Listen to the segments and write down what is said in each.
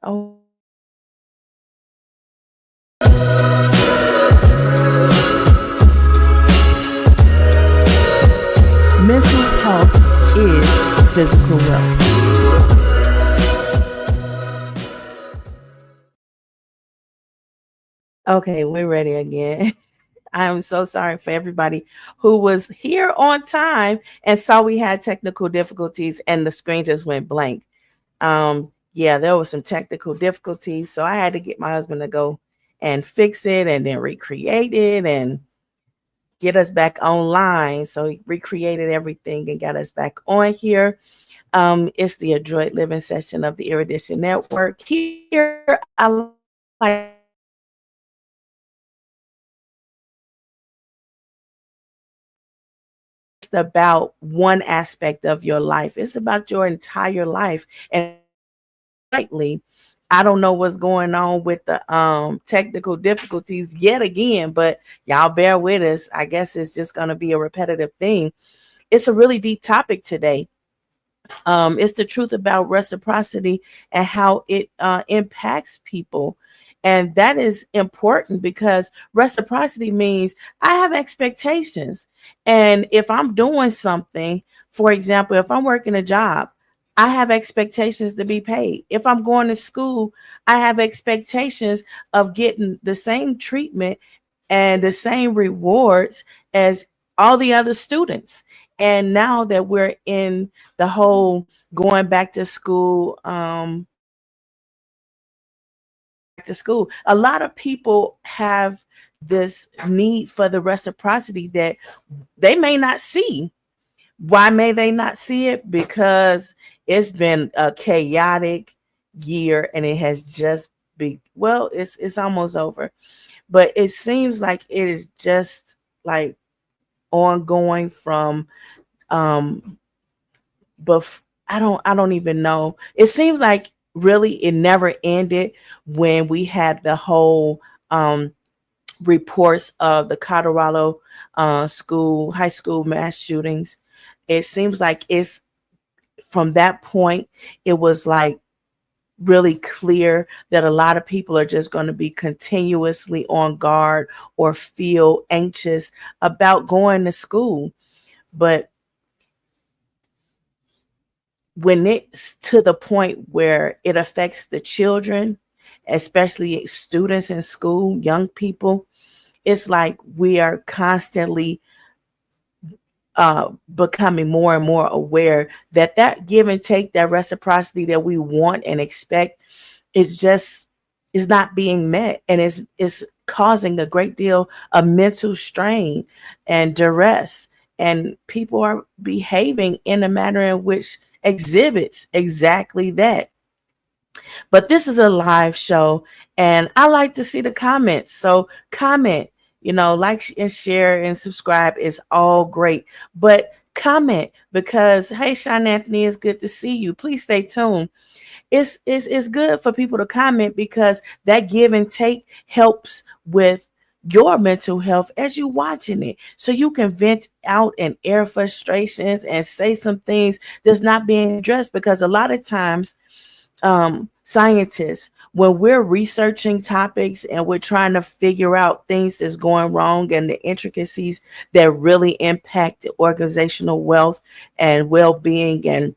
Oh, mental health is physical wealth. Okay, we're ready again. I'm so sorry for everybody who was here on time and saw we had technical difficulties and the screen just went blank. Yeah, there was some technical difficulties, so I had to get my husband to go and fix it and then recreate it and get us back online. So he recreated everything and got us back on here. It's the Adroit Living session of the Erudition Network. Here, I like it's about one aspect of your life. It's about your entire life. And rightly, I don't know what's going on with the technical difficulties yet again, but y'all bear with us. I guess it's just going to be a repetitive thing. It's a really deep topic today. It's the truth about reciprocity and how it impacts people. And that is important because reciprocity means I have expectations. And if I'm doing something, for example, if I'm working a job, I have expectations to be paid. If I'm going to school, I have expectations of getting the same treatment and the same rewards as all the other students. And now that we're in the whole going back to school, a lot of people have this need for the reciprocity that they may not see. Why may they not see it? Because it's been a chaotic year and it has just been, well, it's almost over. But it seems like it is just like ongoing from but I don't even know. It seems like really it never ended when we had the whole reports of the Colorado high school mass shootings. It seems like it's from that point it was like really clear that a lot of people are just going to be continuously on guard or feel anxious about going to school. But when it's to the point where it affects the children, especially students in school, young people, it's like we are constantly becoming more and more aware that that give and take, that reciprocity that we want and expect, is not being met, and is causing a great deal of mental strain and duress, and people are behaving in a manner in which exhibits exactly that. But this is a live show, and I like to see the comments. So comment, like and share and subscribe is all great. But comment because, hey, Sean Anthony, it's good to see you. Please stay tuned. It's good for people to comment because that give and take helps with your mental health as you watching it, so you can vent out and air frustrations and say some things that's not being addressed. Because a lot of times scientists, when we're researching topics and we're trying to figure out things that's going wrong and the intricacies that really impact the organizational wealth and well-being, and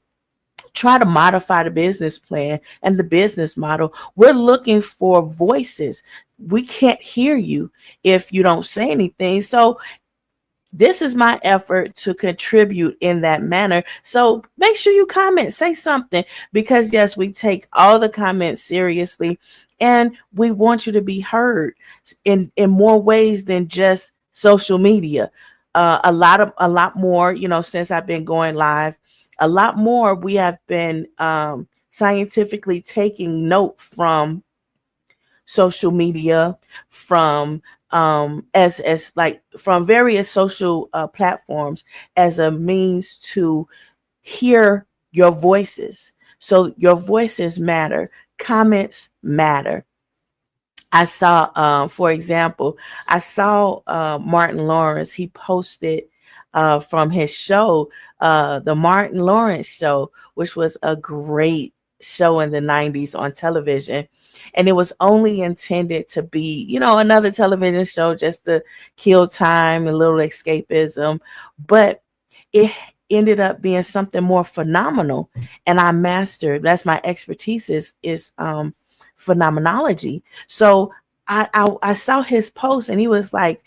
try to modify the business plan and the business model, we're looking for voices. We can't hear you if you don't say anything. So this is my effort to contribute in that manner. So make sure you comment, say something, because yes, we take all the comments seriously and we want you to be heard in more ways than just social media. A lot more, since I've been going live, a lot more we have been scientifically taking note from social media, from as like from various social platforms as a means to hear your voices. So your voices matter, comments matter. I saw, for example, I saw Martin Lawrence. He posted from his show, the Martin Lawrence Show, which was a great show in the 90s on television. And it was only intended to be, another television show just to kill time and little escapism. But it ended up being something more phenomenal. And I mastered, that's my expertise is phenomenology. So I saw his post and he was like,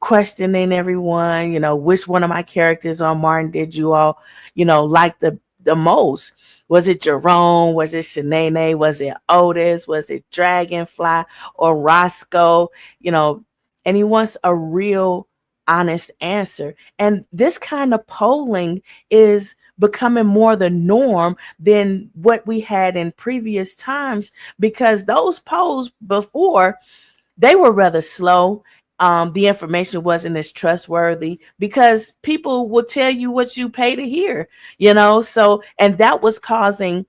questioning everyone, which one of my characters on Martin did you all, like the most? Was it Jerome? Was it Shanae? Was it Otis? Was it Dragonfly or Roscoe? And he wants a real honest answer. And this kind of polling is becoming more the norm than what we had in previous times, because those polls before, they were rather slow. The information wasn't as trustworthy because people will tell you what you pay to hear, so, and that was causing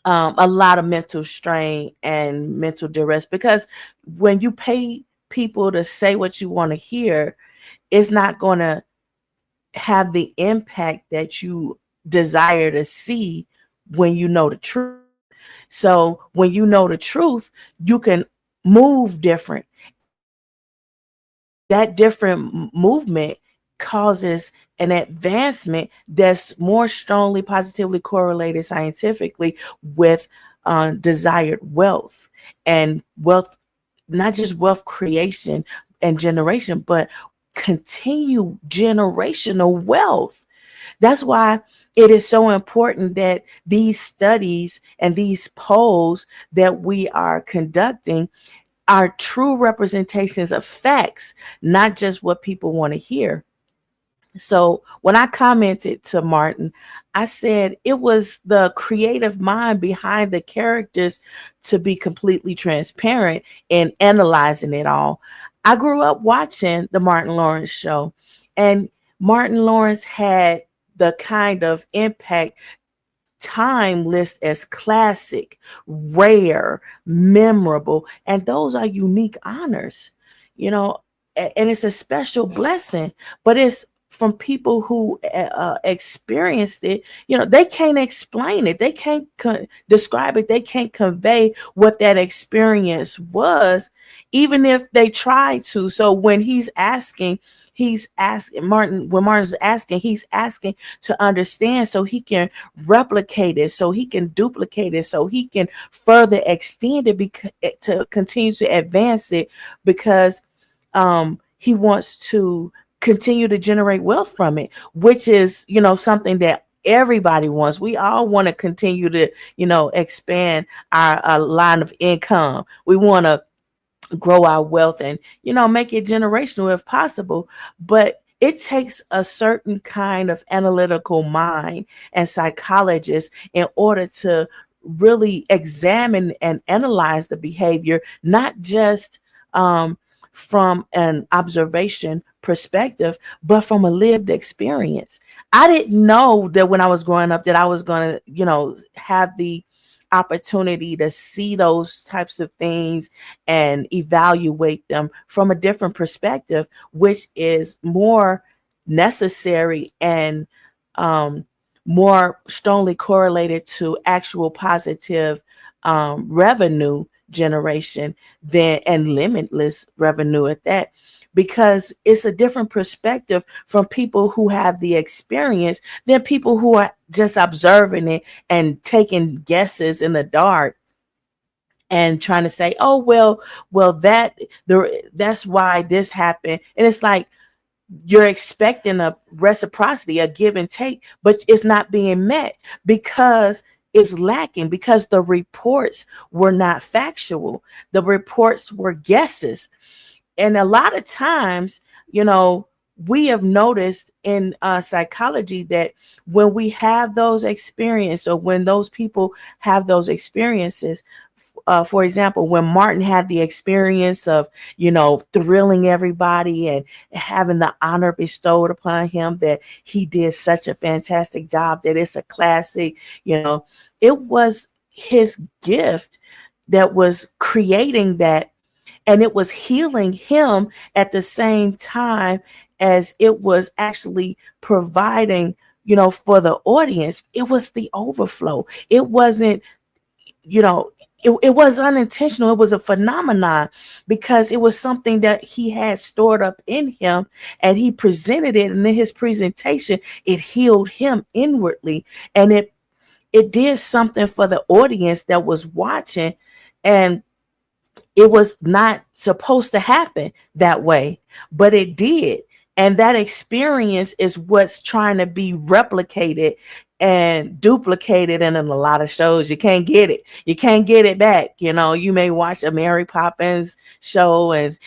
a lot of mental strain and mental duress, because when you pay people to say what you want to hear, it's not going to have the impact that you desire to see when you know the truth. So when you know the truth, you can move different. That different movement causes an advancement that's more strongly positively correlated scientifically with desired wealth, and wealth, not just wealth creation and generation, but continue generational wealth. That's why it is so important that these studies and these polls that we are conducting are true representations of facts, not just what people want to hear. So when I commented to Martin, I said it was the creative mind behind the characters to be completely transparent in analyzing it all. I grew up watching the Martin Lawrence show, and Martin Lawrence had the kind of impact time list as classic, rare, memorable, and those are unique honors, and it's a special blessing, but it's from people who experienced it. They can't explain it, they can't describe it, they can't convey what that experience was, even if they try to. So when he's asking Martin, when Martin's asking, he's asking to understand so he can replicate it, so he can duplicate it, so he can further extend it, to continue to advance it, because he wants to continue to generate wealth from it, which is, something that everybody wants. We all want to continue to, expand our line of income. We want to grow our wealth and, make it generational if possible. But it takes a certain kind of analytical mind and psychologist in order to really examine and analyze the behavior, not just from an observation perspective, but from a lived experience. I didn't know that when I was growing up that I was going to, have the opportunity to see those types of things and evaluate them from a different perspective, which is more necessary and more strongly correlated to actual positive revenue generation and limitless revenue at that, because it's a different perspective from people who have the experience than people who are just observing it and taking guesses in the dark and trying to say, oh, well, that's why this happened. And it's like you're expecting a reciprocity, a give and take, but it's not being met because it's lacking, because the reports were not factual. The reports were guesses. And a lot of times, we have noticed in psychology that when we have those experiences, or when those people have those experiences, for example, when Martin had the experience of, thrilling everybody and having the honor bestowed upon him that he did such a fantastic job, that it's a classic, it was his gift that was creating that, and it was healing him at the same time as it was actually providing for the audience, it was the overflow. It wasn't, it was unintentional. It was a phenomenon because it was something that he had stored up in him, and he presented it. And in his presentation, it healed him inwardly, and it did something for the audience that was watching. And it was not supposed to happen that way, but it did. And that experience is what's trying to be replicated and duplicated. And in a lot of shows, you can't get it. You can't get it back. You may watch a Mary Poppins show, and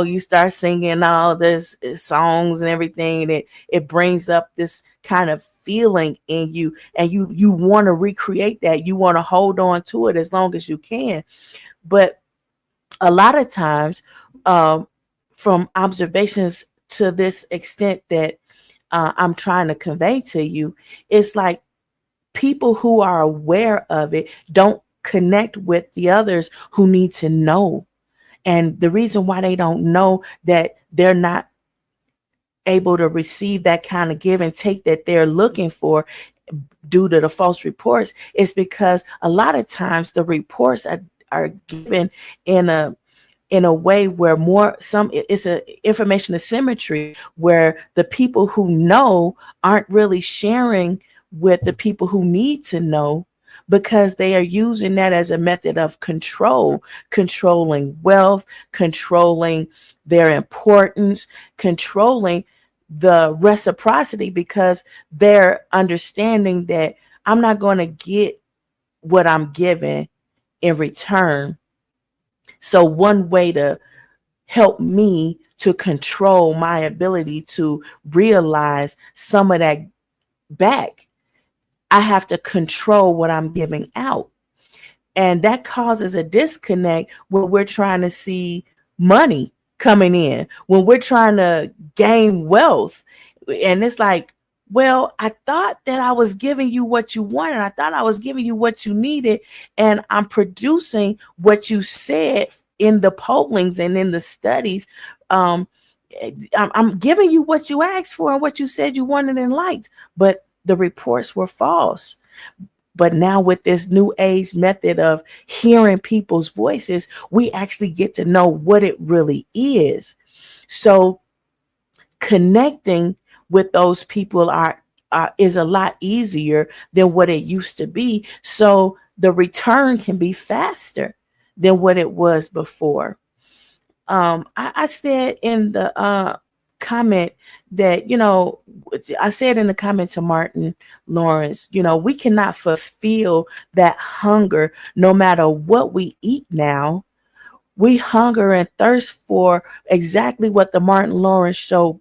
you start singing all this songs and everything, and it brings up this kind of feeling in you, and you want to recreate that. You want to hold on to it as long as you can. But a lot of times, from observations to this extent that I'm trying to convey to you, it's like people who are aware of it don't connect with the others who need to know. And the reason why they don't know that they're not able to receive that kind of give and take that they're looking for due to the false reports is because a lot of times the reports are given in a way where it's a information asymmetry, where the people who know aren't really sharing with the people who need to know, because they are using that as a method of controlling wealth, controlling their importance, controlling the reciprocity, because they're understanding that I'm not going to get what I'm given in return. So one way to help me to control my ability to realize some of that back, I have to control what I'm giving out. And that causes a disconnect when we're trying to see money coming in, when we're trying to gain wealth. And it's like, well, I thought that I was giving you what you wanted. I thought I was giving you what you needed. And I'm producing what you said in the pollings and in the studies. I'm giving you what you asked for and what you said you wanted and liked. But the reports were false. But now with this new age method of hearing people's voices, we actually get to know what it really is. So connecting with those people is a lot easier than what it used to be. So the return can be faster than what it was before. I said in the comment that, I said in the comment to Martin Lawrence, we cannot fulfill that hunger no matter what we eat now. We hunger and thirst for exactly what the Martin Lawrence show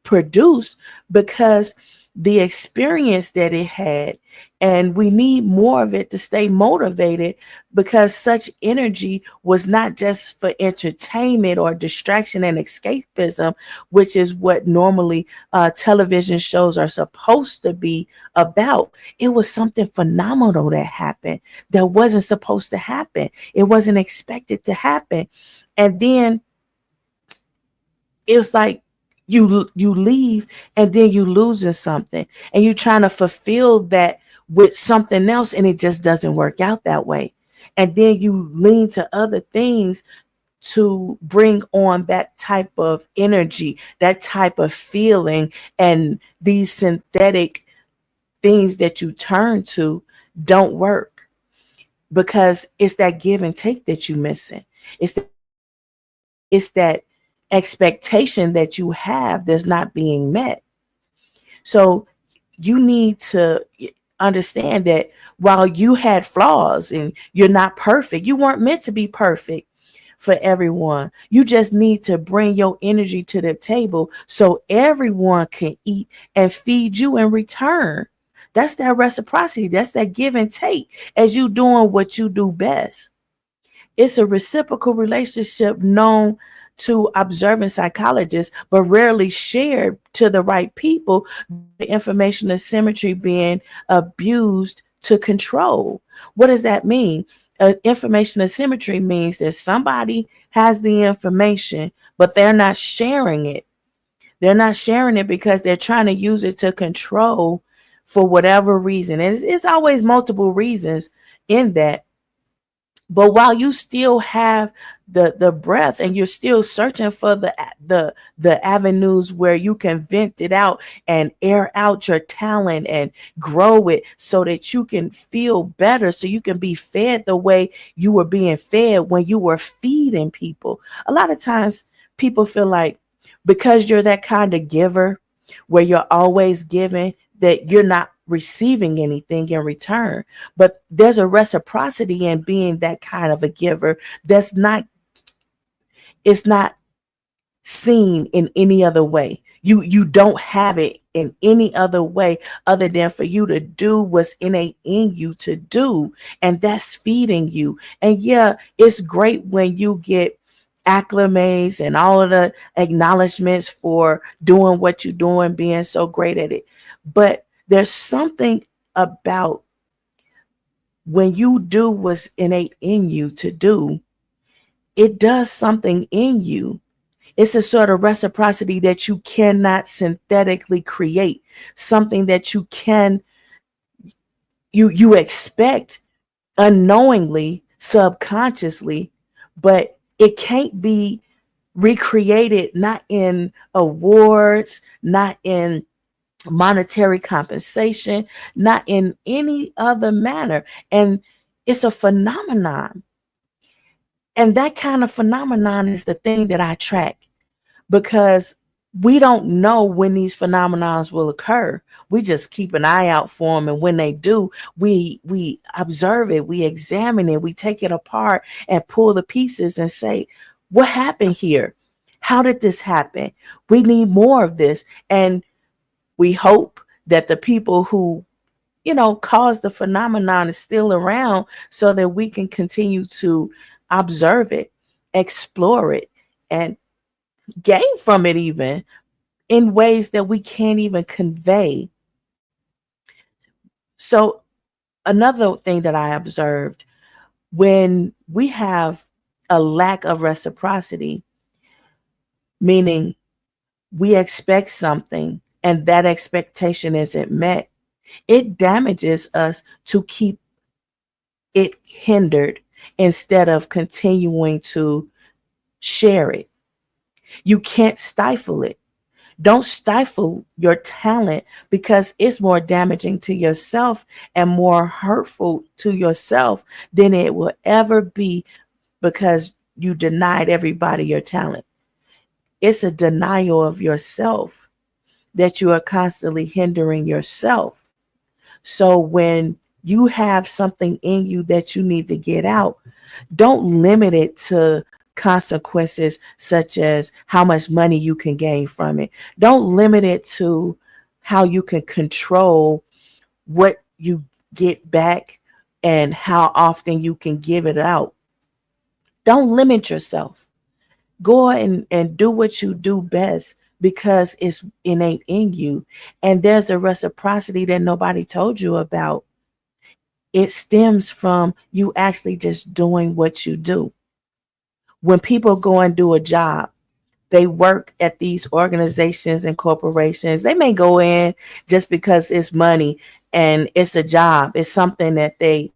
produced, because the experience that it had, and we need more of it to stay motivated, because such energy was not just for entertainment or distraction and escapism, which is what normally television shows are supposed to be about. It was something phenomenal that happened that wasn't supposed to happen. It wasn't expected to happen. And then it was like you leave, and then you losing something, and you're trying to fulfill that with something else, and it just doesn't work out that way. And then you lean to other things to bring on that type of energy, that type of feeling, and these synthetic things that you turn to don't work, because it's that give and take that you're missing. It's that expectation that you have that's not being met. So you need to understand that while you had flaws and you're not perfect, you weren't meant to be perfect for everyone. You just need to bring your energy to the table so everyone can eat and feed you in return. That's that reciprocity. That's that give and take as you doing what you do best. It's a reciprocal relationship known to observant psychologists, but rarely shared to the right people. The information asymmetry being abused to control. What does that mean? Information asymmetry means that somebody has the information, but they're not sharing it. They're not sharing it because they're trying to use it to control for whatever reason. It's always multiple reasons in that. But while you still have the breath and you're still searching for the avenues where you can vent it out and air out your talent and grow it so that you can feel better, so you can be fed the way you were being fed when you were feeding people. A lot of times people feel like because you're that kind of giver where you're always giving, that you're not receiving anything in return. But there's a reciprocity in being that kind of a giver that's not, it's not seen in any other way. You don't have it in any other way other than for you to do what's innate in you to do, and that's feeding you. And yeah, it's great when you get acclimates and all of the acknowledgments for doing what you're doing, being so great at it. But there's something about when you do what's innate in you to do, it does something in you. It's a sort of reciprocity that you cannot synthetically create, something that you expect unknowingly, subconsciously, but it can't be recreated, not in awards, not in monetary compensation, not in any other manner. And it's a phenomenon. And that kind of phenomenon is the thing that I track, because we don't know when these phenomenons will occur. We just keep an eye out for them. And when they do, we observe it, we examine it, we take it apart and pull the pieces and say, what happened here? How did this happen? We need more of this. And we hope that the people who, cause the phenomenon is still around so that we can continue to observe it, explore it, and gain from it, even in ways that we can't even convey. So another thing that I observed, when we have a lack of reciprocity, meaning we expect something and that expectation isn't met, it damages us to keep it hindered instead of continuing to share it. You can't stifle it. Don't stifle your talent, because it's more damaging to yourself and more hurtful to yourself than it will ever be because you denied everybody your talent. It's a denial of yourself that you are constantly hindering yourself. So when you have something in you that you need to get out, don't limit it to consequences such as how much money you can gain from it. Don't limit it to how you can control what you get back and how often you can give it out. Don't limit yourself. Go and do what you do best, because it's innate in you. And there's a reciprocity that nobody told you about. It stems from you actually just doing what you do. When people go and do a job, they work at these organizations and corporations. They may go in just because it's money and it's a job. It's something that they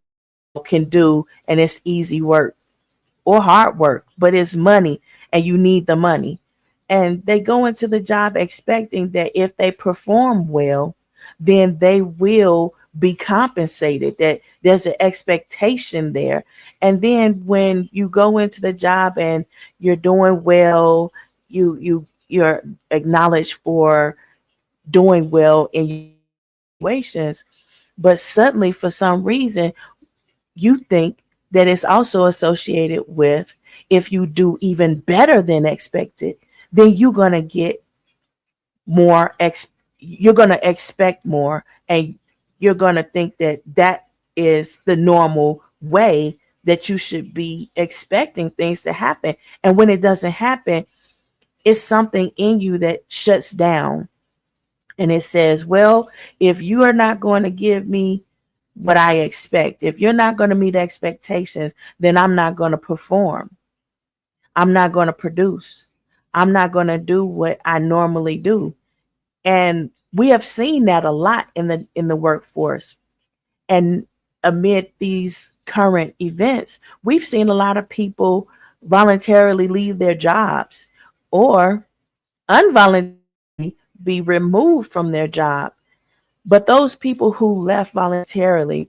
can do and it's easy work or hard work, but it's money and you need the money. And they go into the job expecting that if they perform well, then they will be compensated, that there's an expectation there. And then when you go into the job and you're doing well, you're acknowledged for doing well in situations, but suddenly for some reason you think that it's also associated with, if you do even better than expected, then you're going to get more you're going to expect more, and you're going to think that that is the normal way that you should be expecting things to happen. And when it doesn't happen, it's something in you that shuts down and it says, well, if you are not going to give me what I expect, if you're not going to meet expectations, then I'm not going to perform. I'm not going to produce. I'm not going to do what I normally do. And We have seen that a lot in the workforce. And amid these current events, we've seen a lot of people voluntarily leave their jobs or involuntarily be removed from their job. But those people who left voluntarily,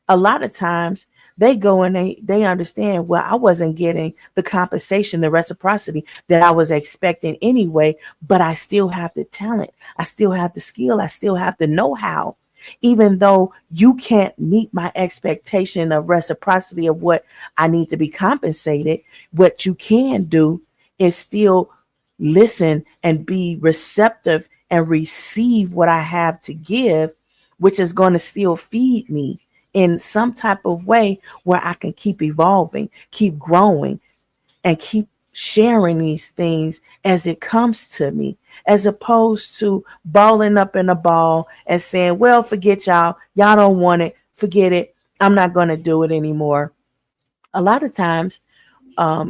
a lot of times they go and they understand, well, I wasn't getting the compensation, the reciprocity that I was expecting anyway, but I still have the talent, I still have the skill, I still have the know-how. Even though you can't meet my expectation of reciprocity of what I need to be compensated, what you can do is still listen and be receptive and receive what I have to give, which is going to still feed me in some type of way where I can keep evolving, keep growing, and keep sharing these things as it comes to me, as opposed to balling up in a ball and saying, well, forget y'all. Y'all don't want it. Forget it. I'm not going to do it anymore. A lot of times,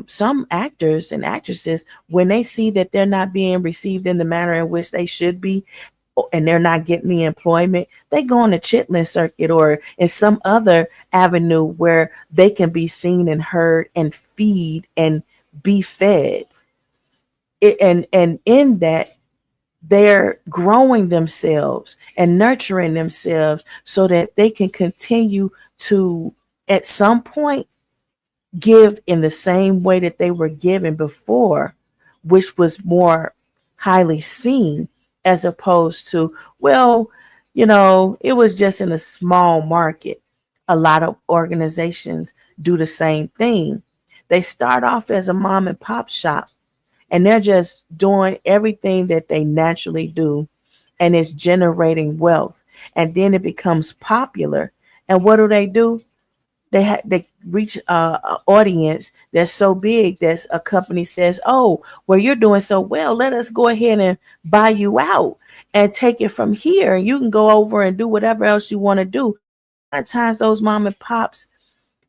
some actors and actresses, when they see that they're not being received in the manner in which they should be, and they're not getting the employment, they go on the chitlin circuit or in some other avenue where they can be seen and heard and feed and be fed. And in that, they're growing themselves and nurturing themselves so that they can continue to, at some point, give in the same way that they were given before, which was more highly seen, as opposed to, well, it was just in a small market. A lot of organizations do the same thing. They start off as a mom and pop shop, and they're just doing everything that they naturally do, and it's generating wealth. And then it becomes popular. And what do? They reach a audience that's so big that a company says, oh, well, you're doing so well, let us go ahead and buy you out and take it from here, and you can go over and do whatever else you want to do. A lot of times those mom and pops,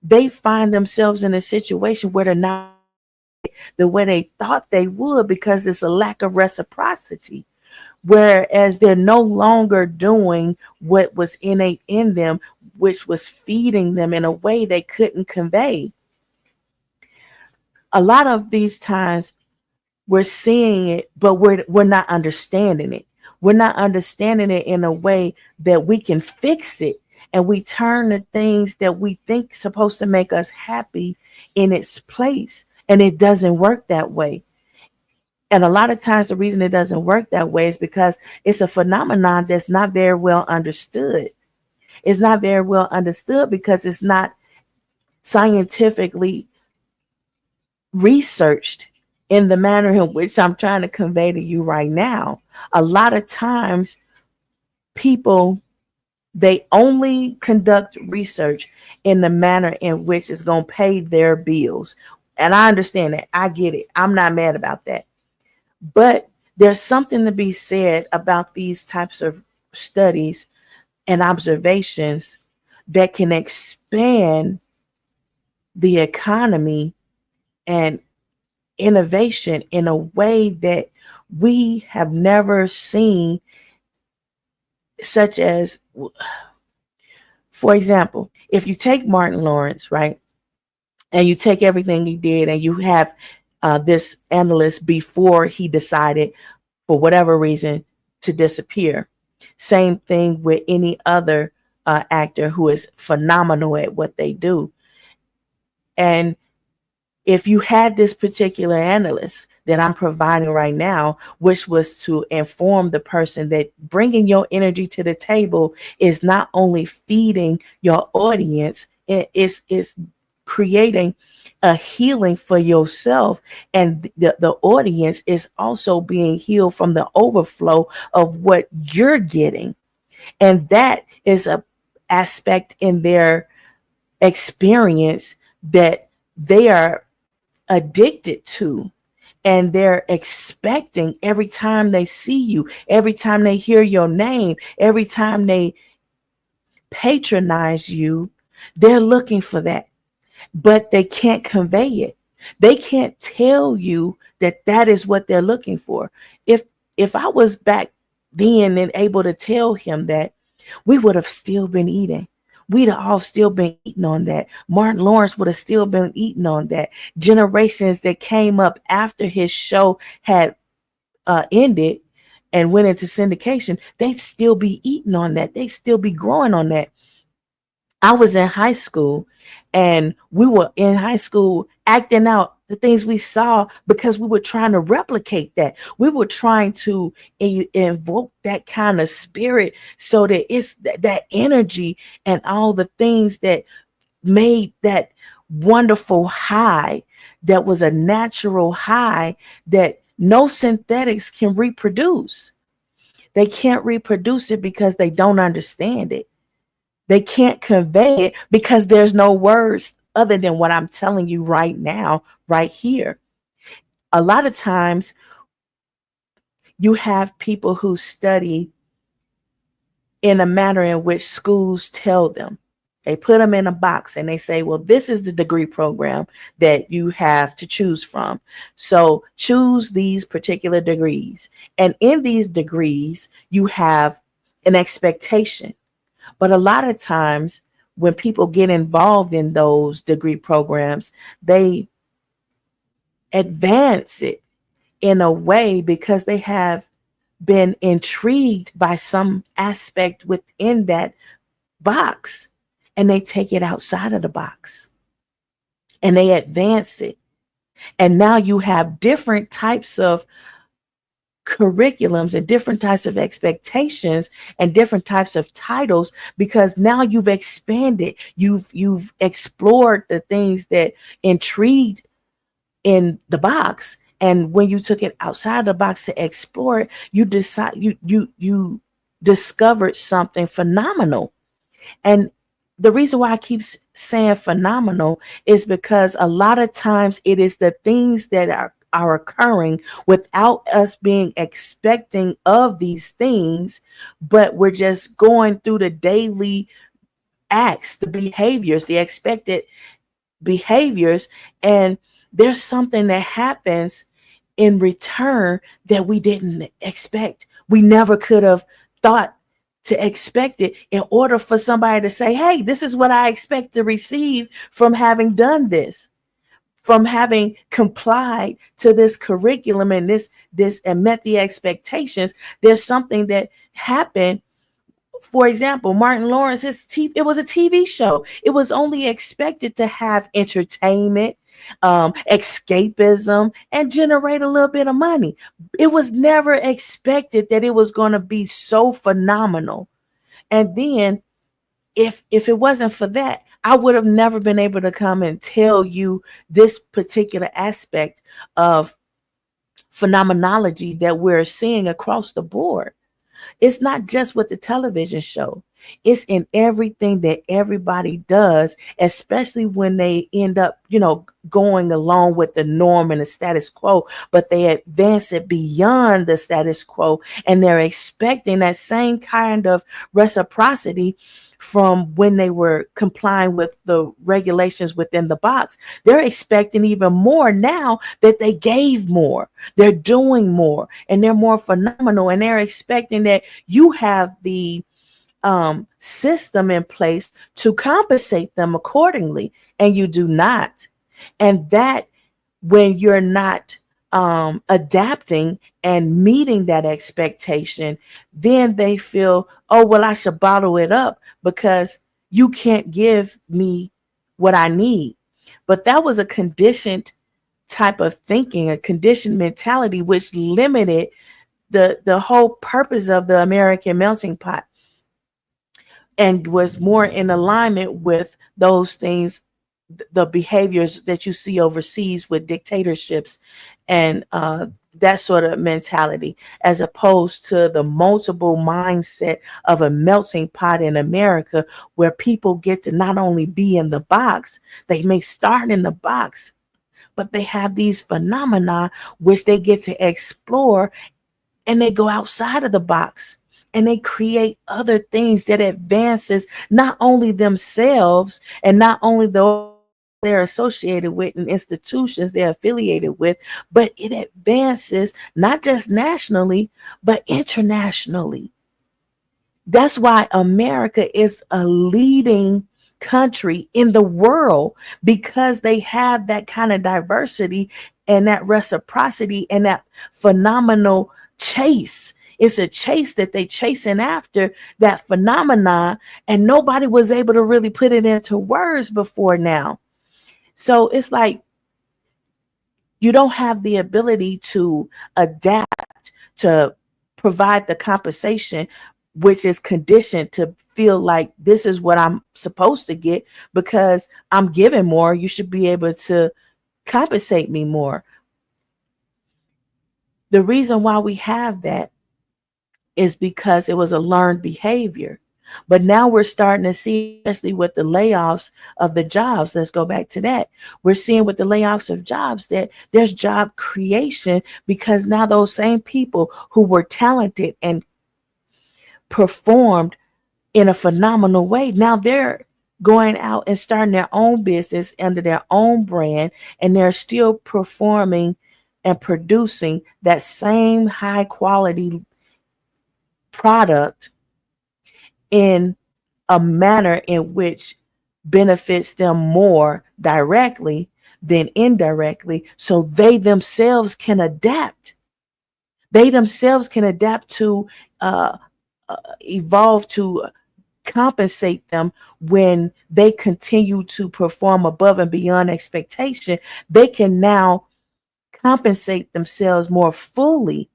they find themselves in a situation where they're not the way they thought they would, because it's a lack of reciprocity, whereas they're no longer doing what was innate in them, which was feeding them in a way they couldn't convey. A lot of these times we're seeing it, but we're not understanding it. We're not understanding it in a way that we can fix it, and we turn the things that we think supposed to make us happy in its place, and it doesn't work that way. And a lot of times the reason it doesn't work that way is because it's a phenomenon that's not very well understood. It's not very well understood because it's not scientifically researched in the manner in which I'm trying to convey to you right now. A lot of times people, they only conduct research in the manner in which it's going to pay their bills. And I understand that. I get it. I'm not mad about that. But there's something to be said about these types of studies and observations that can expand the economy and innovation in a way that we have never seen, such as, for example, if you take Martin Lawrence, right, and you take everything he did, and you have this analyst before he decided, for whatever reason, to disappear. Same thing with any other actor who is phenomenal at what they do. And if you had this particular analyst that I'm providing right now, which was to inform the person that bringing your energy to the table is not only feeding your audience, it is creating a healing for yourself, and the audience is also being healed from the overflow of what you're getting. And that is a aspect in their experience that they are addicted to, and they're expecting every time they see you, every time they hear your name, every time they patronize you, they're looking for that, but they can't convey it. They can't tell you that that is what they're looking for. If I was back then and able to tell him that, we would have still been eating. We'd have all still been eating on that. Martin Lawrence would have still been eating on that. Generations that came up after his show had ended and went into syndication, they'd still be eating on that. They'd still be growing on that. I was in high school, and we were in high school acting out the things we saw because we were trying to replicate that. We were trying to invoke that kind of spirit so that it's that energy and all the things that made that wonderful high, that was a natural high that no synthetics can reproduce. They can't reproduce it because they don't understand it. They can't convey it because there's no words other than what I'm telling you right now, right here. A lot of times you have people who study in a manner in which schools tell them. They put them in a box and they say, well, this is the degree program that you have to choose from. So choose these particular degrees. And in these degrees, you have an expectation. But a lot of times when people get involved in those degree programs, they advance it in a way because they have been intrigued by some aspect within that box, and they take it outside of the box and they advance it. And now you have different types of curriculums and different types of expectations and different types of titles, because now you've expanded, you've explored the things that intrigued in the box, and when you took it outside the box to explore it, you discovered something phenomenal. And the reason why I keep saying phenomenal is because a lot of times it is the things that are occurring without us being expecting of these things, but we're just going through the daily acts, the behaviors, the expected behaviors, and there's something that happens in return that we didn't expect. We never could have thought to expect it in order for somebody to say, hey, this is what I expect to receive from having done this, from having complied to this curriculum and this and met the expectations. There's something that happened. For example, Martin Lawrence, it was a TV show. It was only expected to have entertainment, escapism, and generate a little bit of money. It was never expected that it was going to be so phenomenal. And then if it wasn't for that, I would have never been able to come and tell you this particular aspect of phenomenology that we're seeing across the board. It's not just with the television show. It's in everything that everybody does, especially when they end up, going along with the norm and the status quo, but they advance it beyond the status quo, and they're expecting that same kind of reciprocity from when they were complying with the regulations within the box. They're expecting even more now that they gave more, they're doing more, and they're more phenomenal, and they're expecting that you have the system in place to compensate them accordingly, and you do not. And that, when you're not adapting and meeting that expectation, then they feel, oh, well, I should bottle it up because you can't give me what I need. But that was a conditioned type of thinking, a conditioned mentality, which limited the whole purpose of the American melting pot, and was more in alignment with those things, the behaviors that you see overseas with dictatorships and that sort of mentality, as opposed to the multiple mindset of a melting pot in America, where people get to not only be in the box, they may start in the box, but they have these phenomena which they get to explore, and they go outside of the box and they create other things that advances not only themselves and not only the they're associated with and institutions they're affiliated with, but it advances not just nationally, but internationally. That's why America is a leading country in the world, because they have that kind of diversity and that reciprocity and that phenomenal chase. It's a chase that they chasing after, that phenomena, and nobody was able to really put it into words before now. So it's like you don't have the ability to adapt, to provide the compensation, which is conditioned to feel like this is what I'm supposed to get because I'm giving more. You should be able to compensate me more. The reason why we have that is because it was a learned behavior. But now we're starting to see, especially with the layoffs of the jobs, let's go back to that. We're seeing with the layoffs of jobs that there's job creation, because now those same people who were talented and performed in a phenomenal way, now they're going out and starting their own business under their own brand, and they're still performing and producing that same high quality product in a manner in which benefits them more directly than indirectly, so they themselves can adapt. They themselves can adapt to uh, evolve to compensate them when they continue to perform above and beyond expectation. They can now compensate themselves more fully,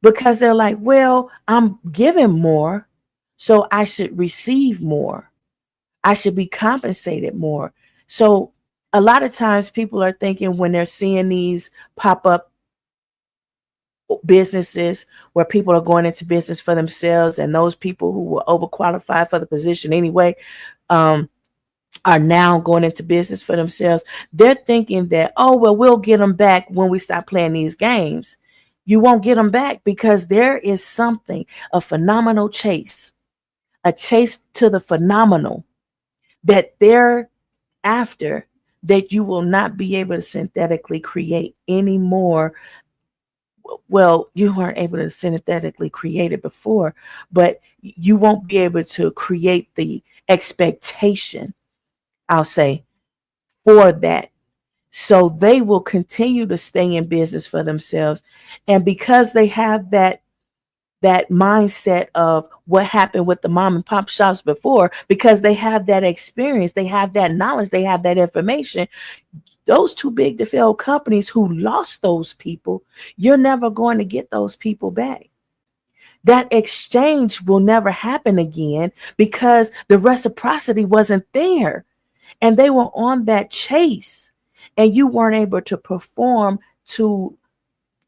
because they're like, well, I'm giving more, so I should receive more. I should be compensated more. So a lot of times people are thinking, when they're seeing these pop up businesses where people are going into business for themselves, and those people who were overqualified for the position anyway, are now going into business for themselves. They're thinking that, oh, well, we'll get them back when we stop playing these games. You won't get them back, because there is something, a phenomenal chase, a chase to the phenomenal, that they're after, that you will not be able to synthetically create anymore. Well, you weren't able to synthetically create it before, but you won't be able to create the expectation, I'll say, for that. So they will continue to stay in business for themselves. And because they have that mindset of what happened with the mom and pop shops before, because they have that experience, they have that knowledge, they have that information, those too big to fail companies who lost those people, you're never going to get those people back. That exchange will never happen again, because the reciprocity wasn't there, and they were on that chase, and you weren't able to perform to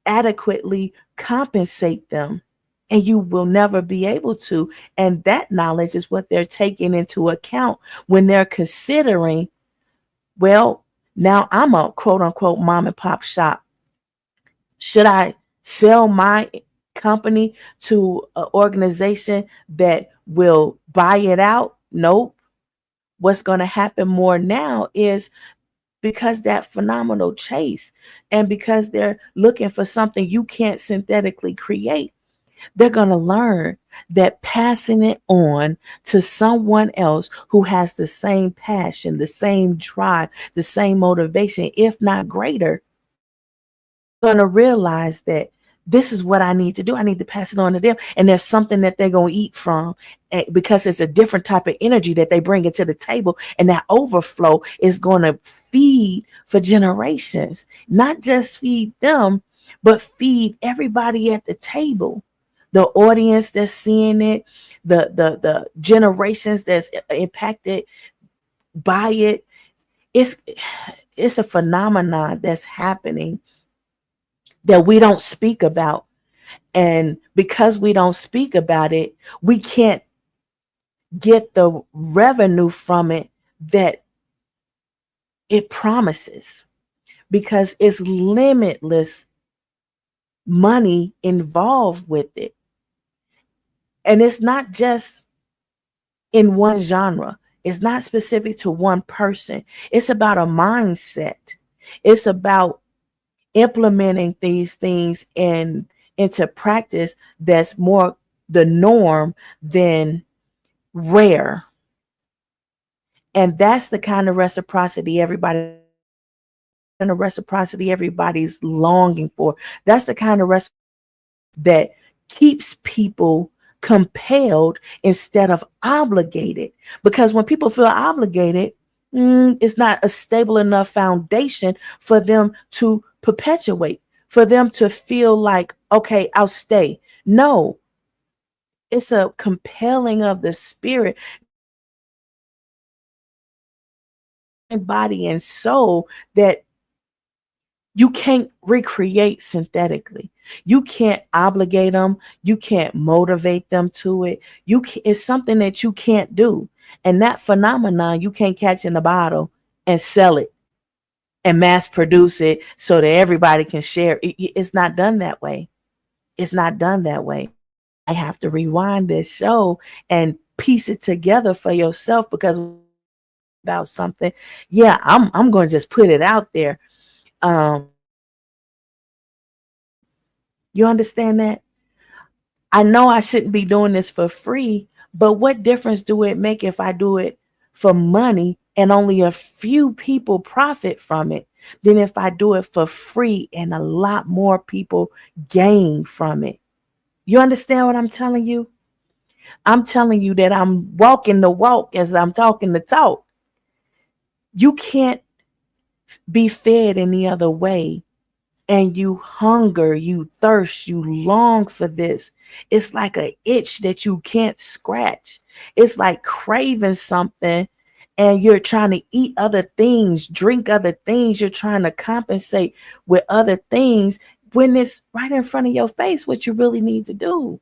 adequately compensate them, and you will never be able to. And that knowledge is what they're taking into account when they're considering, well, now I'm a quote unquote mom and pop shop. Should I sell my company to an organization that will buy it out? Nope. What's going to happen more now is, because that phenomenal chase, and because they're looking for something you can't synthetically create, they're going to learn that passing it on to someone else who has the same passion, the same drive, the same motivation, if not greater, going to realize that this is what I need to do. I need to pass it on to them. And there's something that they're going to eat from, because it's a different type of energy that they bring into the table. And that overflow is going to feed for generations, not just feed them, but feed everybody at the table. The audience that's seeing it, the generations that's impacted by it. It's a phenomenon that's happening that we don't speak about. And because we don't speak about it, we can't get the revenue from it that it promises, because it's limitless money involved with it. And it's not just in one genre. It's not specific to one person. It's about a mindset. It's about implementing these things into practice that's more the norm than rare. And that's the kind of reciprocity everybody's longing for. That's the kind of reciprocity that keeps people compelled instead of obligated. Because when people feel obligated, it's not a stable enough foundation for them to perpetuate, for them to feel like, okay, I'll stay. No, it's a compelling of the spirit, body, and soul that you can't recreate synthetically. You can't obligate them. You can't motivate them to it. It's something that you can't do. And that phenomenon you can't catch in a bottle and sell it and mass produce it so that everybody can share. It's not done that way. It's not done that way. I have to rewind this show and piece it together for yourself, because about something, yeah, I'm going to just put it out there. You understand that? I know I shouldn't be doing this for free, but what difference do it make if I do it for money and only a few people profit from it than if I do it for free and a lot more people gain from it? You understand what I'm telling you? I'm telling you that I'm walking the walk as I'm talking the talk. You can't be fed any other way, and you hunger, you thirst, you long for this. It's like an itch that you can't scratch. It's like craving something and you're trying to eat other things, drink other things. You're trying to compensate with other things when it's right in front of your face, what you really need to do.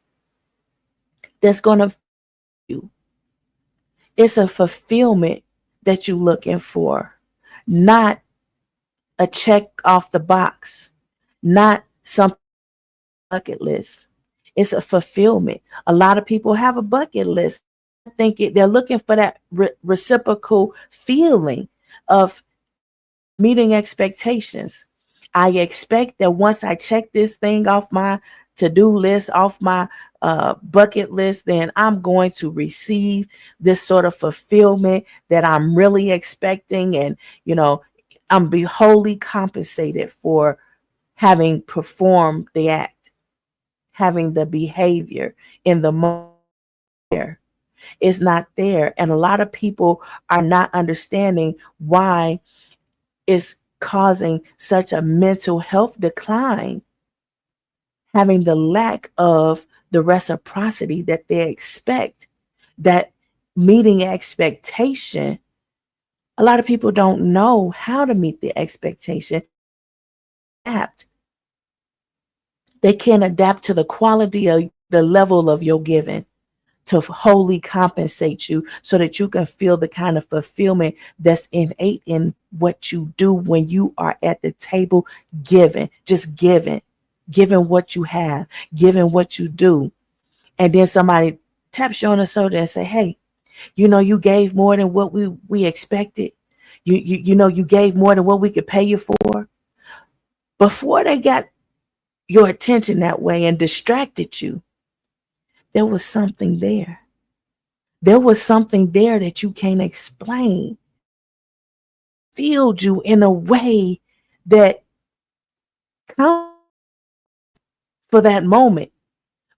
That's going to you. It's a fulfillment that you're looking for, not a check off the box, not something bucket list. It's a fulfillment. A lot of people have a bucket list. They're looking for that reciprocal feeling of meeting expectations. I expect that once I check this thing off my to-do list, off my bucket list, then I'm going to receive this sort of fulfillment that I'm really expecting. And, I'm be wholly compensated for having performed the act, having the behavior in the moment. It's not there. And a lot of people are not understanding why it's causing such a mental health decline, having the lack of the reciprocity that they expect, that meeting expectation. A lot of people don't know how to meet the expectation. Adapt. They can't adapt to the quality of the level of your giving to wholly compensate you so that you can feel the kind of fulfillment that's innate in what you do when you are at the table just giving what you have, giving what you do. And then somebody taps you on the shoulder and say, hey, you gave more than what we expected. You gave more than what we could pay you for. Before they got your attention that way and distracted you, there was something there. There was something there that you can't explain. Filled you in a way that counts for that moment.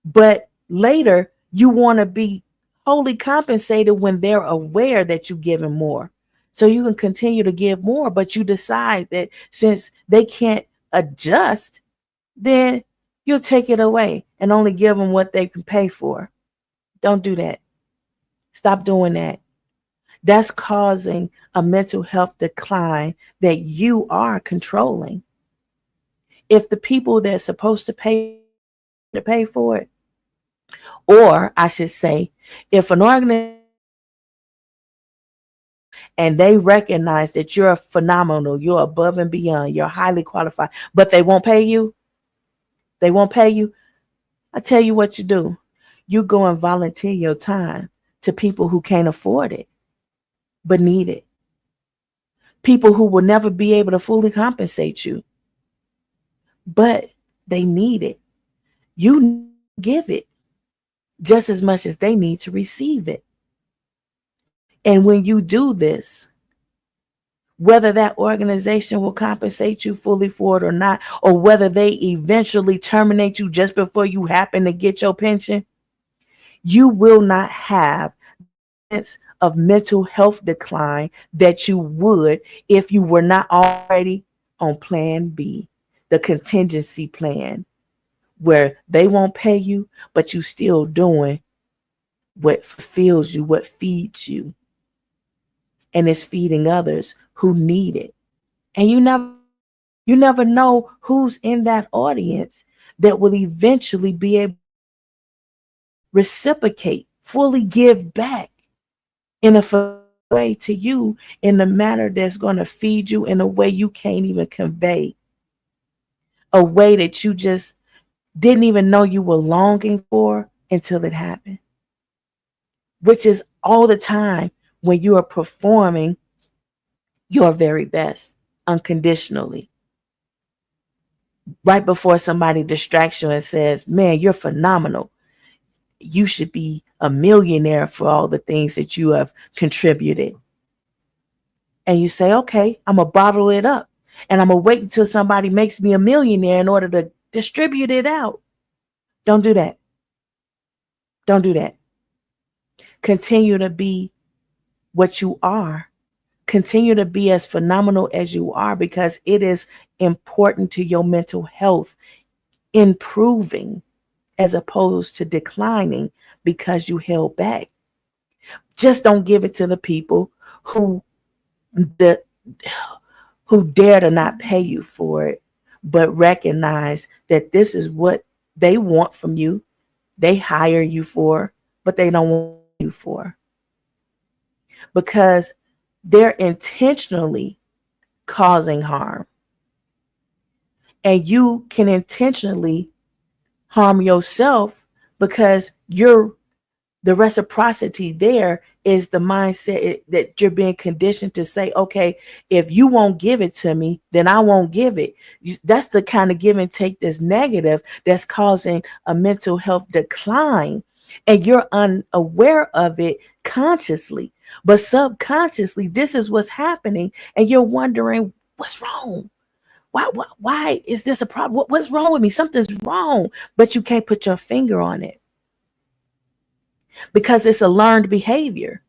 But later, you want to be wholly compensated when they're aware that you're giving more. So you can continue to give more, but you decide that since they can't adjust, then you'll take it away and only give them what they can pay for. Don't do that. Stop doing that. That's causing a mental health decline that you are controlling. If the people that's supposed to pay for it, or I should say, if an organization and they recognize that you're phenomenal, you're above and beyond, you're highly qualified, but they won't pay you, I tell you what you do. You go and volunteer your time to people who can't afford it. but need it. People who will never be able to fully compensate you, but they need it. You give it just as much as they need to receive it. And when you do this, whether that organization will compensate you fully for it or not, or whether they eventually terminate you just before you happen to get your pension, you will not have of mental health decline that you would if you were not already on plan B, the contingency plan, where they won't pay you, but you still doing what fulfills you, what feeds you, and is feeding others who need it. And you never know who's in that audience that will eventually be able to reciprocate, fully give back in a way to you in a manner that's going to feed you in a way you can't even convey, a way that you just didn't even know you were longing for until it happened, which is all the time when you are performing your very best unconditionally. Right before somebody distracts you and says, man, you're phenomenal. You should be a millionaire for all the things that you have contributed. And you say, okay, I'm going to bottle it up and I'm going to wait until somebody makes me a millionaire in order to distribute it out. Don't do that. Don't do that. Continue to be what you are. Continue to be as phenomenal as you are, because it is important to your mental health improving as opposed to declining because you held back. Just don't give it to the people who dare to not pay you for it, but recognize that this is what they want from you. They hire you for, but they don't want you for, because they're intentionally causing harm. And you can intentionally harm yourself because the reciprocity there is the mindset that you're being conditioned to say, okay, if you won't give it to me, then I won't give it. That's the kind of give and take that's negative, that's causing a mental health decline. And you're unaware of it consciously, but subconsciously, this is what's happening. And you're wondering, what's wrong? Why is this a problem? What's wrong with me? Something's wrong, but you can't put your finger on it because it's a learned behavior.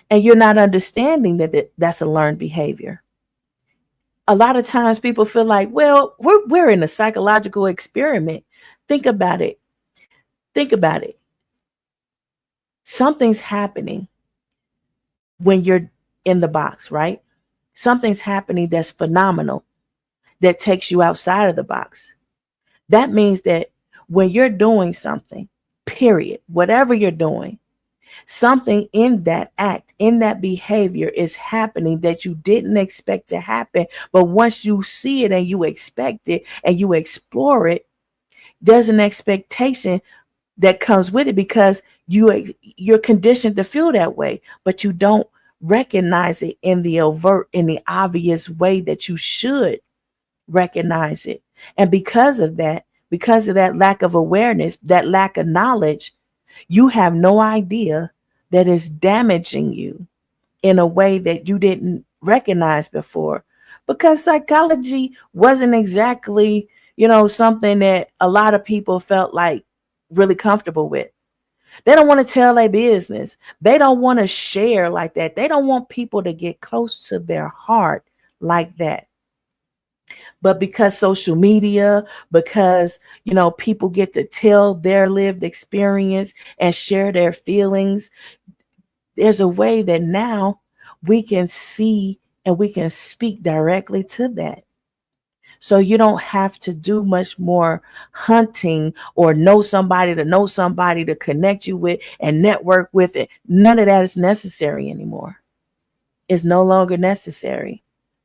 And you're not understanding that that's a learned behavior. A lot of times people feel like, well, we're in a psychological experiment. Think about it. Think about it. Something's happening when you're in the box, right? Something's happening that's phenomenal, that takes you outside of the box. That means that when you're doing something, period, whatever you're doing, something in that act, in that behavior is happening that you didn't expect to happen. But once you see it and you expect it and you explore it, there's an expectation that comes with it because you're conditioned to feel that way, but you don't recognize it in the overt, in the obvious way that you should recognize it. And because of that lack of awareness, that lack of knowledge, you have no idea that it's damaging you in a way that you didn't recognize before, because psychology wasn't exactly, something that a lot of people felt like really comfortable with. They don't want to tell their business. They don't want to share like that. They don't want people to get close to their heart like that. But because social media, because, people get to tell their lived experience and share their feelings, there's a way that now we can see and we can speak directly to that. So you don't have to do much more hunting or know somebody to connect you with and network with it. None of that is necessary anymore. It's no longer necessary.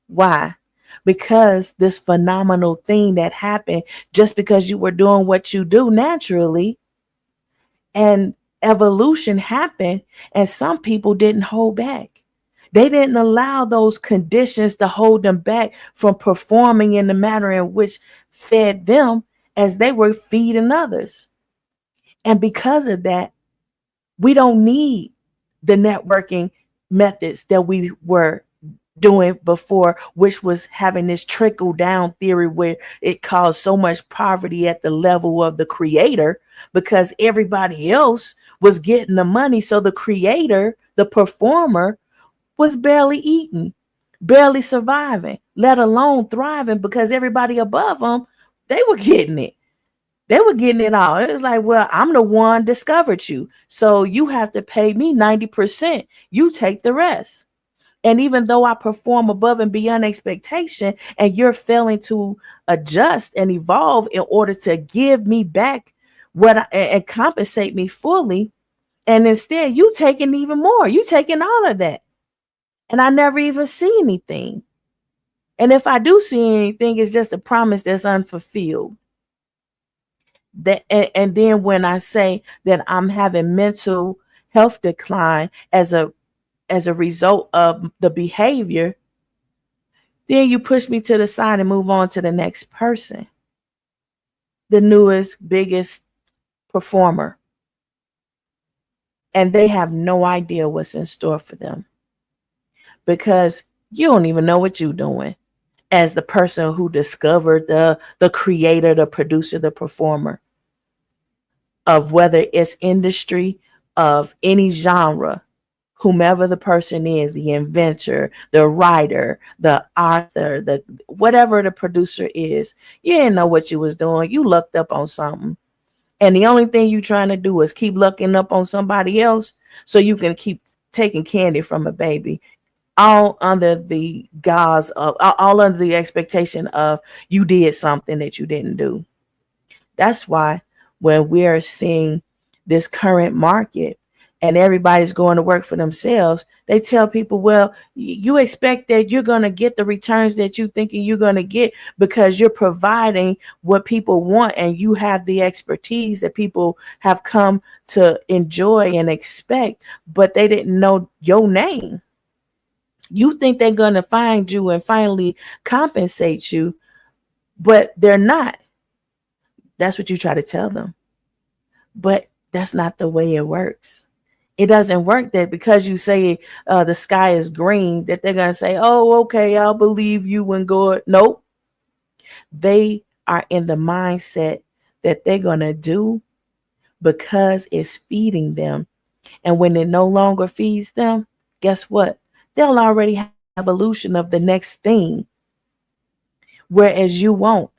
Why? Because this phenomenal thing that happened just because you were doing what you do naturally, and evolution happened, and some people didn't hold back. They didn't allow those conditions to hold them back from performing in the manner in which fed them as they were feeding others. And because of that, we don't need the networking methods that we were doing before, which was having this trickle down theory where it caused so much poverty at the level of the creator because everybody else was getting the money. So the creator, the performer, was barely eating, barely surviving, let alone thriving because everybody above them, they were getting it. They were getting it all. It was like, well, I'm the one discovered you. So you have to pay me 90%. You take the rest. And even though I perform above and beyond expectation, and you're failing to adjust and evolve in order to give me back and compensate me fully, and instead you taking even more. You taking all of that. And I never even see anything. And if I do see anything, it's just a promise that's unfulfilled. And then when I say that I'm having mental health decline as a result of the behavior, then you push me to the side and move on to the next person, the newest, biggest performer. And they have no idea what's in store for them because you don't even know what you're doing as the person who discovered the creator, the producer, the performer of whether it's industry of any genre, whomever the person is, the inventor, the writer, the author, the whatever the producer is, you didn't know what you was doing. You lucked up on something. And the only thing you're trying to do is keep lucking up on somebody else so you can keep taking candy from a baby. All under the guise of, all under the expectation of you did something that you didn't do. That's why when we're seeing this current market and everybody's going to work for themselves, they tell people, well, you expect that you're going to get the returns that you thinking you're going to get because you're providing what people want and you have the expertise that people have come to enjoy and expect, but they didn't know your name. You think they're going to find you and finally compensate you, but they're not. That's what you try to tell them. But that's not the way it works. It doesn't work that because you say the sky is green, that they're going to say, oh, okay, I'll believe you when God. Nope. They are in the mindset that they're going to do because it's feeding them. And when it no longer feeds them, guess what? They'll already have evolution of the next thing. Whereas you won't.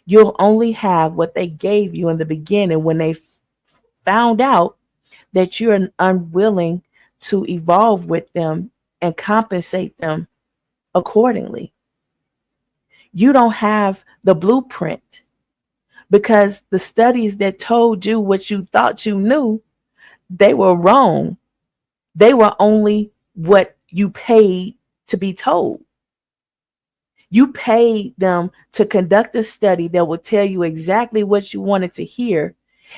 You'll only have what they gave you in the beginning when they found out that you're unwilling to evolve with them and compensate them accordingly. You don't have the blueprint because the studies that told you what you thought you knew, they were wrong. They were only what you paid to be told. You paid them to conduct a study that would tell you exactly what you wanted to hear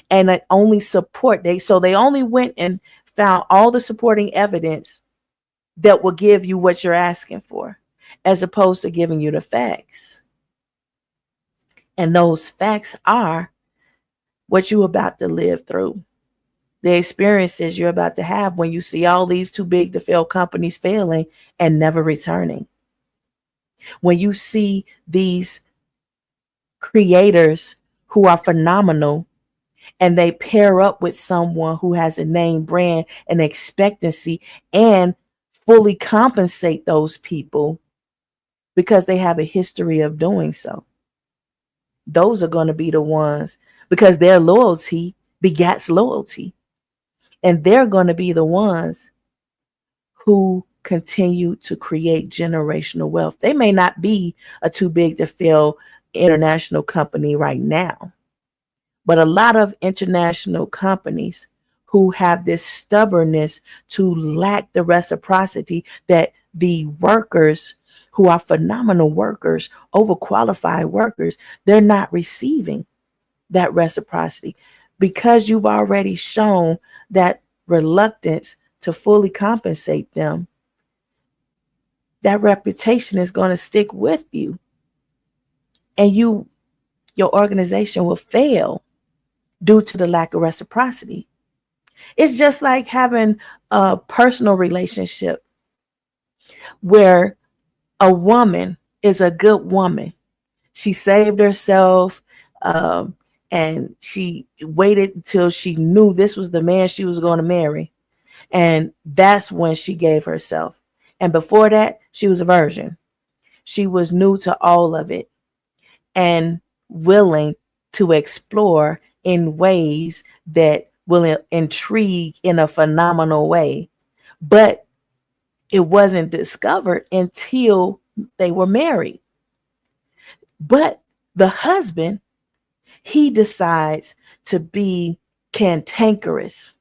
and that only support so they only went and found all the supporting evidence that will give you what you're asking for, as opposed to giving you the facts. And those facts are what you're about to live through, the experiences you're about to have when you see all these too big to fail companies failing and never returning. When you see these creators who are phenomenal and they pair up with someone who has a name brand and expectancy and fully compensate those people because they have a history of doing so. Those are going to be the ones because their loyalty begats loyalty. And they're going to be the ones who continue to create generational wealth. They may not be a too big to fail international company right now, but a lot of international companies who have this stubbornness to lack the reciprocity that the workers who are phenomenal workers, overqualified workers, they're not receiving that reciprocity because you've already shown that reluctance to fully compensate them. that reputation is going to stick with you, and your organization will fail due to the lack of reciprocity. It's just like having a personal relationship where a woman is a good woman. She saved herself, um, and she waited until she knew this was the man she was going to marry. And that's when she gave herself. And before that, she was a virgin. She was new to all of it and willing to explore in ways that will intrigue in a phenomenal way. But it wasn't discovered until they were married. But the husband, he decides to be cantankerous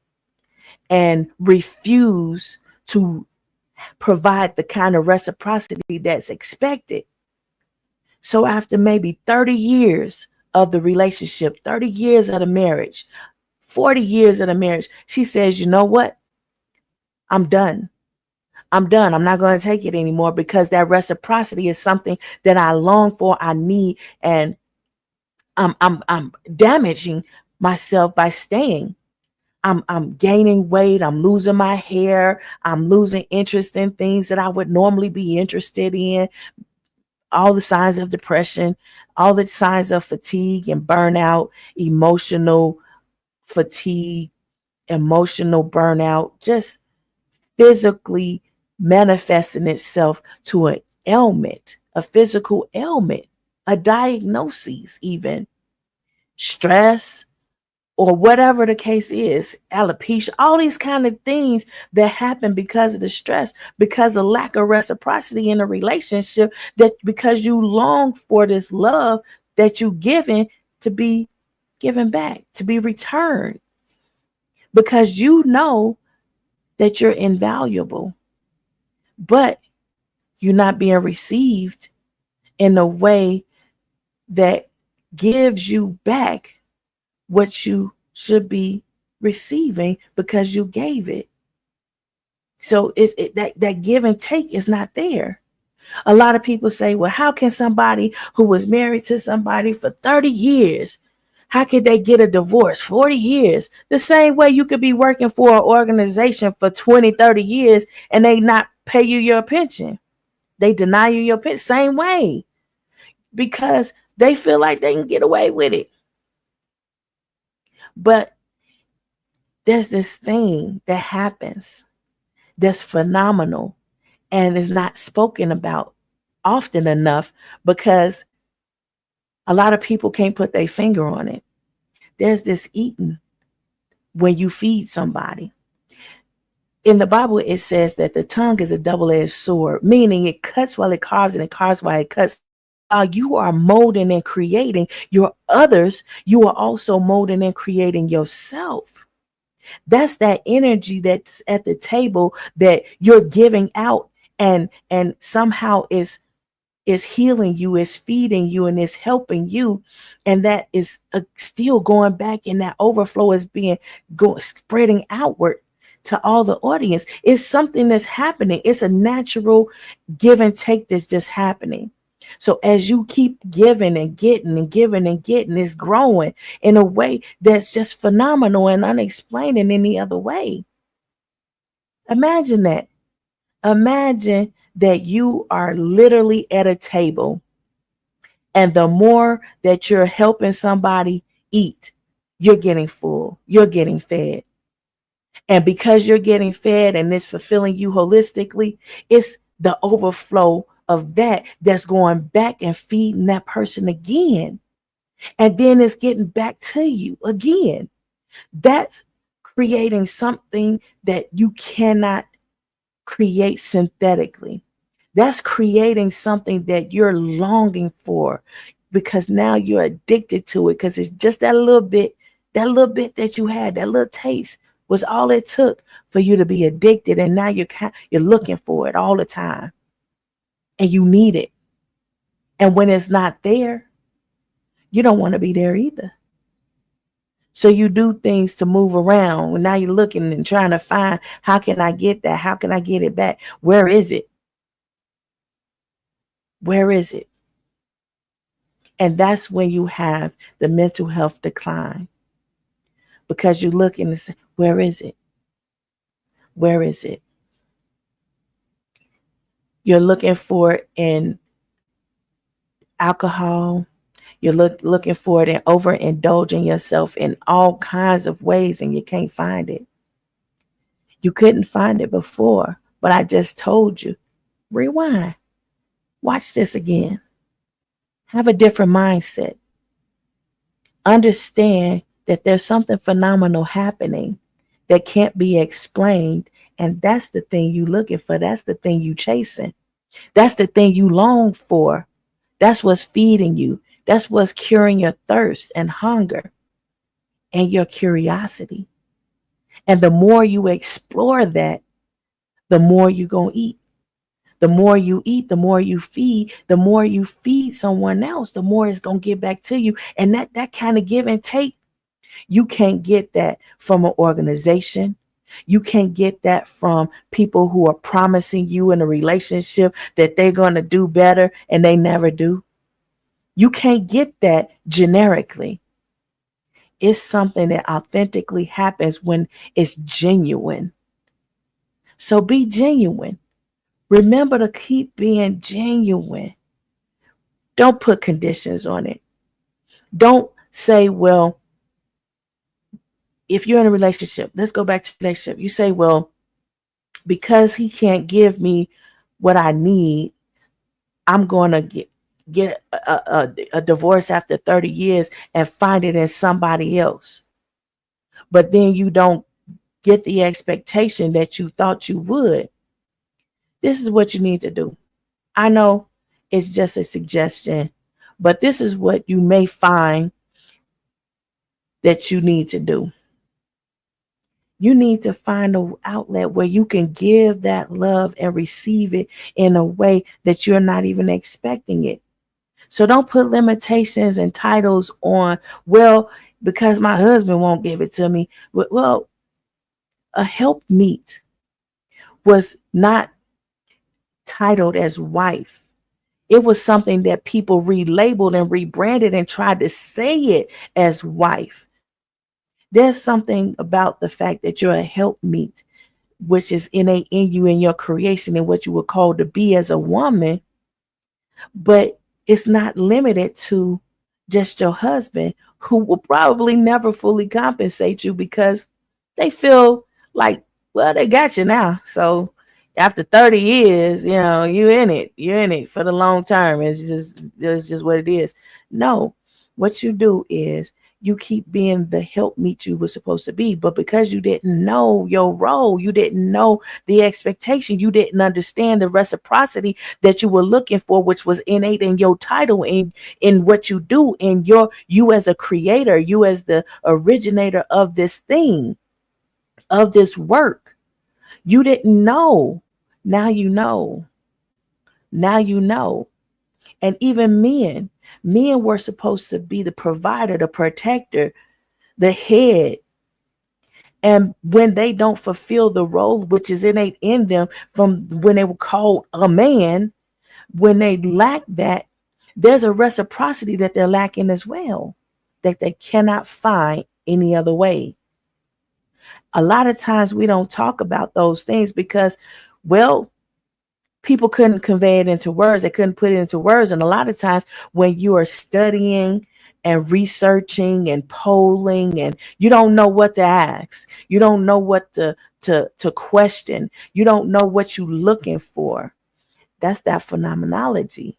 and refuse to provide the kind of reciprocity that's expected. So after maybe 30 years of the relationship, 30 years of the marriage, 40 years of the marriage, she says, you know what? I'm done. I'm done. I'm not going to take it anymore, because that reciprocity is something that I long for, I need, and I'm damaging myself by staying. I'm gaining weight. I'm losing my hair. I'm losing interest in things that I would normally be interested in. All the signs of depression, all the signs of fatigue and burnout, emotional fatigue, emotional burnout, just physically manifesting itself to an ailment, a physical ailment, a diagnosis, even stress, or whatever the case is, alopecia, all these kind of things that happen because of the stress, because of lack of reciprocity in a relationship, that because you long for this love that you given to be given back, to be returned, because you know that you're invaluable, but you're not being received in a way that gives you back what you should be receiving because you gave it. So that give and take is not there. A lot of people say, well, how can somebody who was married to somebody for 30 years, how could they get a divorce 40 years? The same way you could be working for an organization for 20, 30 years and they not pay you your pension. They deny you your pension. Same way. Because they feel like they can get away with it. But there's this thing that happens that's phenomenal and is not spoken about often enough, because a lot of people can't put their finger on it. There's this eating when you feed somebody. In the Bible, it says that the tongue is a double-edged sword, meaning it cuts while it carves and it carves while it cuts. While you are molding and creating your others, you are also molding and creating yourself. That's that energy that's at the table that you're giving out, and somehow is healing you, is feeding you, and is helping you, and that is still going back, and that overflow is being spreading outward to all the audience. It's something that's happening. It's a natural give and take that's just happening. So as you keep giving and getting and giving and getting, it's growing in a way that's just phenomenal and unexplained in any other way. Imagine that. Imagine that you are literally at a table, and the more that you're helping somebody eat, you're getting full, you're getting fed. And because you're getting fed and it's fulfilling you holistically, it's the overflow of that that's going back and feeding that person again. And then it's getting back to you again. That's creating something that you cannot create synthetically. That's creating something that you're longing for, because now you're addicted to it, because it's just that little bit that you had, that little taste was all it took for you to be addicted. And now you're looking for it all the time, and you need it. And when it's not there, you don't want to be there either. So you do things to move around. And now you're looking and trying to find, how can I get that? How can I get it back? Where is it? Where is it? And that's when you have the mental health decline, because you look and say, where is it? Where is it? You're looking for it in alcohol. You're looking for it and overindulging yourself in all kinds of ways, and you can't find it. You couldn't find it before, but I just told you. Rewind. Watch this again. Have a different mindset. Understand that there's something phenomenal happening that can't be explained. And that's the thing you looking for. That's the thing you chasing. That's the thing you long for. That's what's feeding you. That's what's curing your thirst and hunger and your curiosity. And the more you explore that, the more you're going to eat. The more you eat, the more you feed. The more you feed someone else, the more it's going to get back to you. And that kind of give and take, you can't get that from an organization. You can't get that from people who are promising you in a relationship that they're going to do better and they never do. You can't get that generically. It's something that authentically happens when it's genuine. So be genuine. Remember to keep being genuine. Don't put conditions on it. Don't say, well, if you're in a relationship, let's go back to relationship. You say, well, because he can't give me what I need, I'm going to get a divorce after 30 years and find it in somebody else. But then you don't get the expectation that you thought you would. This is what you need to do. I know it's just a suggestion, but this is what you may find that you need to do. You need to find an outlet where you can give that love and receive it in a way that you're not even expecting it. So don't put limitations and titles on, well, because my husband won't give it to me. Well, a Helpmeet was not titled as wife. It was something that people relabeled and rebranded and tried to say it as wife. There's something about the fact that you're a helpmeet, which is innate in you in your creation and what you were called to be as a woman. But it's not limited to just your husband, who will probably never fully compensate you because they feel like, well, they got you now. So after 30 years, you're in it for the long term. It's just what it is. No, what you do is you keep being the helpmeet you were supposed to be. But because you didn't know your role, you didn't know the expectation, you didn't understand the reciprocity that you were looking for, which was innate in your title, in what you do, in you as a creator, you as the originator of this thing, of this work. You didn't know. Now you know. Now you know. And even men were supposed to be the provider, the protector, the head. And when they don't fulfill the role which is innate in them from when they were called a man, when they lack that, there's a reciprocity that they're lacking as well, that they cannot find any other way. A lot of times we don't talk about those things because, well, people couldn't convey it into words. They couldn't put it into words. And a lot of times when you are studying and researching and polling and you don't know what to ask, you don't know what to question, you don't know what you're looking for. That's that phenomenology.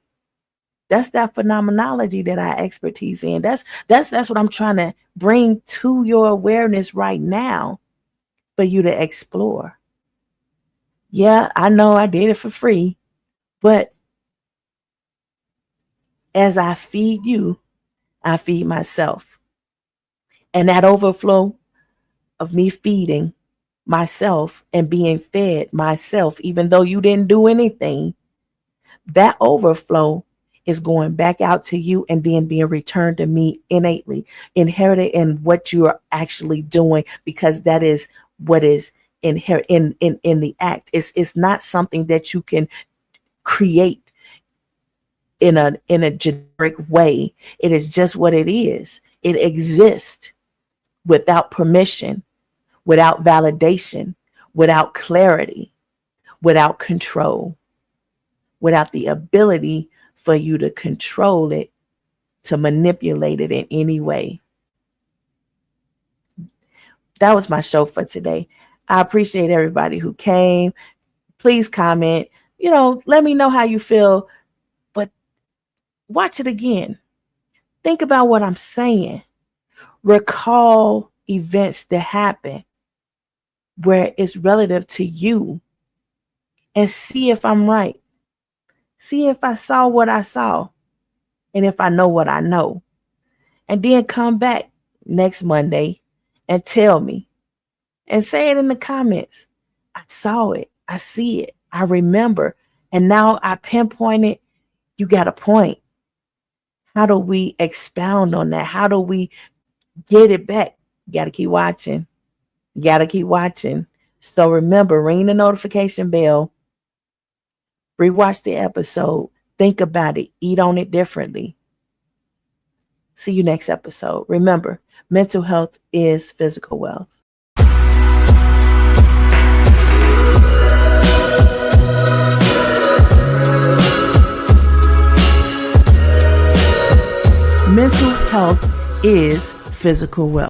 That's that phenomenology that I expertise in. That's what I'm trying to bring to your awareness right now for you to explore. Yeah, I know I did it for free, but as I feed you, I feed myself. And that overflow of me feeding myself and being fed myself, even though you didn't do anything, that overflow is going back out to you and then being returned to me innately, inherited in what you are actually doing, because that is what is inherent in the act. It's not something that you can create. in a generic way. It is just what it is. It exists without permission, without validation, without clarity, without control, without the ability for you to control it, to manipulate it in any way. That was my show for today. I appreciate everybody who came. Please comment. Let me know how you feel, but watch it again. Think about what I'm saying. Recall events that happen where it's relative to you and see if I'm right. See if I saw what I saw and if I know what I know. And then come back next Monday and tell me and say it in the comments. I saw it. I see it. I remember. And now I pinpoint it. You got a point. How do we expound on that? How do we get it back? You got to keep watching. You got to keep watching. So remember, ring the notification bell. Rewatch the episode. Think about it. Eat on it differently. See you next episode. Remember, mental health is physical wealth. Mental health is physical wealth.